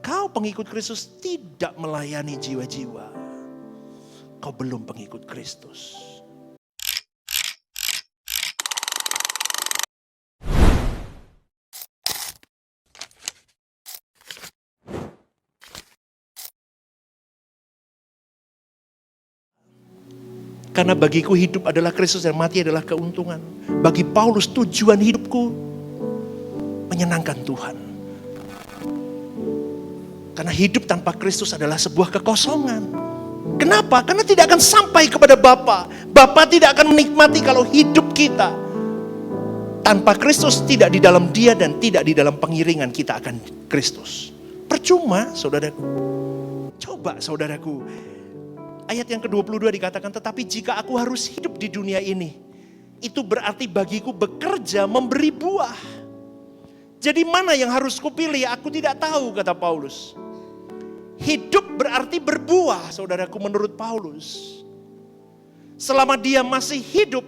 kau pengikut Kristus tidak melayani jiwa-jiwa, kau belum pengikut Kristus. Karena bagiku hidup adalah Kristus dan mati adalah keuntungan. Bagi Paulus tujuan hidupku menyenangkan Tuhan. Karena hidup tanpa Kristus adalah sebuah kekosongan. Kenapa? Karena tidak akan sampai kepada Bapa. Bapa tidak akan menikmati kalau hidup kita tanpa Kristus, tidak di dalam Dia dan tidak di dalam pengiringan kita akan Kristus. Percuma, saudaraku. Coba saudaraku. Ayat yang ke-22 dikatakan, tetapi jika aku harus hidup di dunia ini, itu berarti bagiku bekerja memberi buah. Jadi mana yang harus kupilih? Aku tidak tahu, kata Paulus. Hidup berarti berbuah, saudaraku, menurut Paulus. Selama dia masih hidup,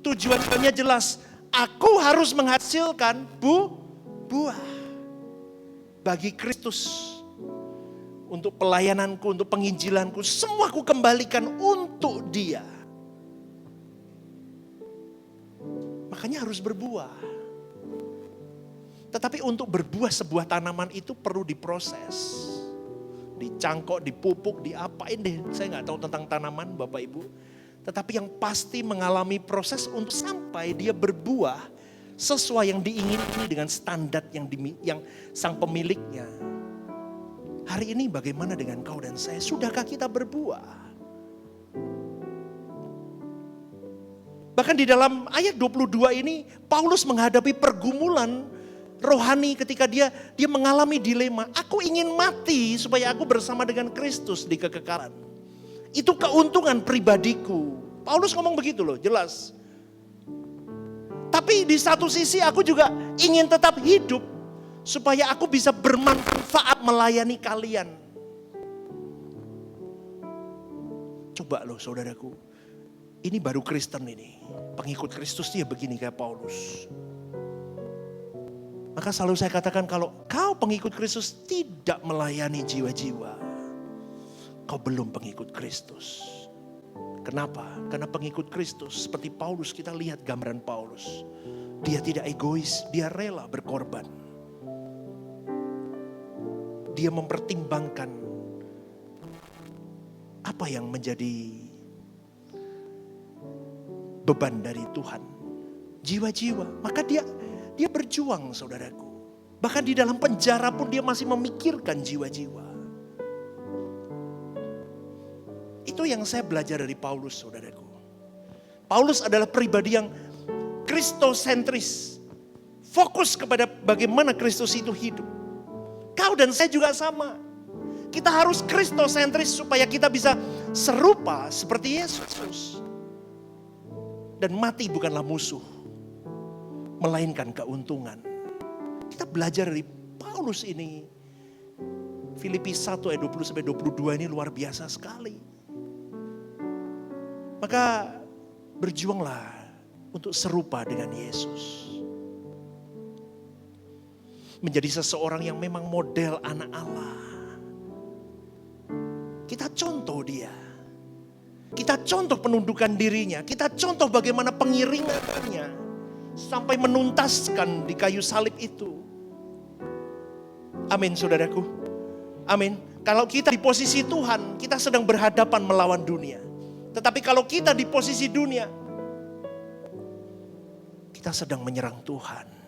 tujuannya jelas. Aku harus menghasilkan buah bagi Kristus. Untuk pelayananku, untuk penginjilanku, semua aku kembalikan untuk Dia. Makanya harus berbuah. Tetapi untuk berbuah sebuah tanaman itu perlu diproses. Dicangkok, dipupuk, diapain deh. Saya gak tahu tentang tanaman Bapak Ibu. Tetapi yang pasti mengalami proses untuk sampai dia berbuah sesuai yang diingini dengan standar yang sang pemiliknya. Hari ini bagaimana dengan kau dan saya? Sudahkah kita berbuah? Bahkan di dalam ayat 22 ini, Paulus menghadapi pergumulan rohani ketika dia mengalami dilema. Aku ingin mati supaya aku bersama dengan Kristus di kekekalan. Itu keuntungan pribadiku. Paulus ngomong begitu loh, jelas. Tapi di satu sisi aku juga ingin tetap hidup supaya aku bisa bermanfaat melayani kalian. Coba loh saudaraku, ini baru Kristen ini. Pengikut Kristus dia begini kayak Paulus. Maka selalu saya katakan kalau kau pengikut Kristus tidak melayani jiwa-jiwa, kau belum pengikut Kristus. Kenapa? Karena pengikut Kristus seperti Paulus, kita lihat gambaran Paulus. Dia tidak egois, dia rela berkorban. Dia mempertimbangkan apa yang menjadi beban dari Tuhan. Jiwa-jiwa. Maka dia berjuang, saudaraku. Bahkan di dalam penjara pun dia masih memikirkan jiwa-jiwa. Itu yang saya belajar dari Paulus, saudaraku. Paulus adalah pribadi yang kristosentris. Fokus kepada bagaimana Kristus itu hidup. Kau dan saya juga sama. Kita harus kristosentris supaya kita bisa serupa seperti Yesus. Dan mati bukanlah musuh, melainkan keuntungan. Kita belajar dari Paulus ini. Filipi 1 ayat 20-22 ini luar biasa sekali. Maka berjuanglah untuk serupa dengan Yesus. Menjadi seseorang yang memang model anak Allah. Kita contoh dia. Kita contoh penundukan dirinya. Kita contoh bagaimana pengiringannya. Sampai menuntaskan di kayu salib itu. Amin saudaraku. Amin. Kalau kita di posisi Tuhan, kita sedang berhadapan melawan dunia. Tetapi kalau kita di posisi dunia, kita sedang menyerang Tuhan.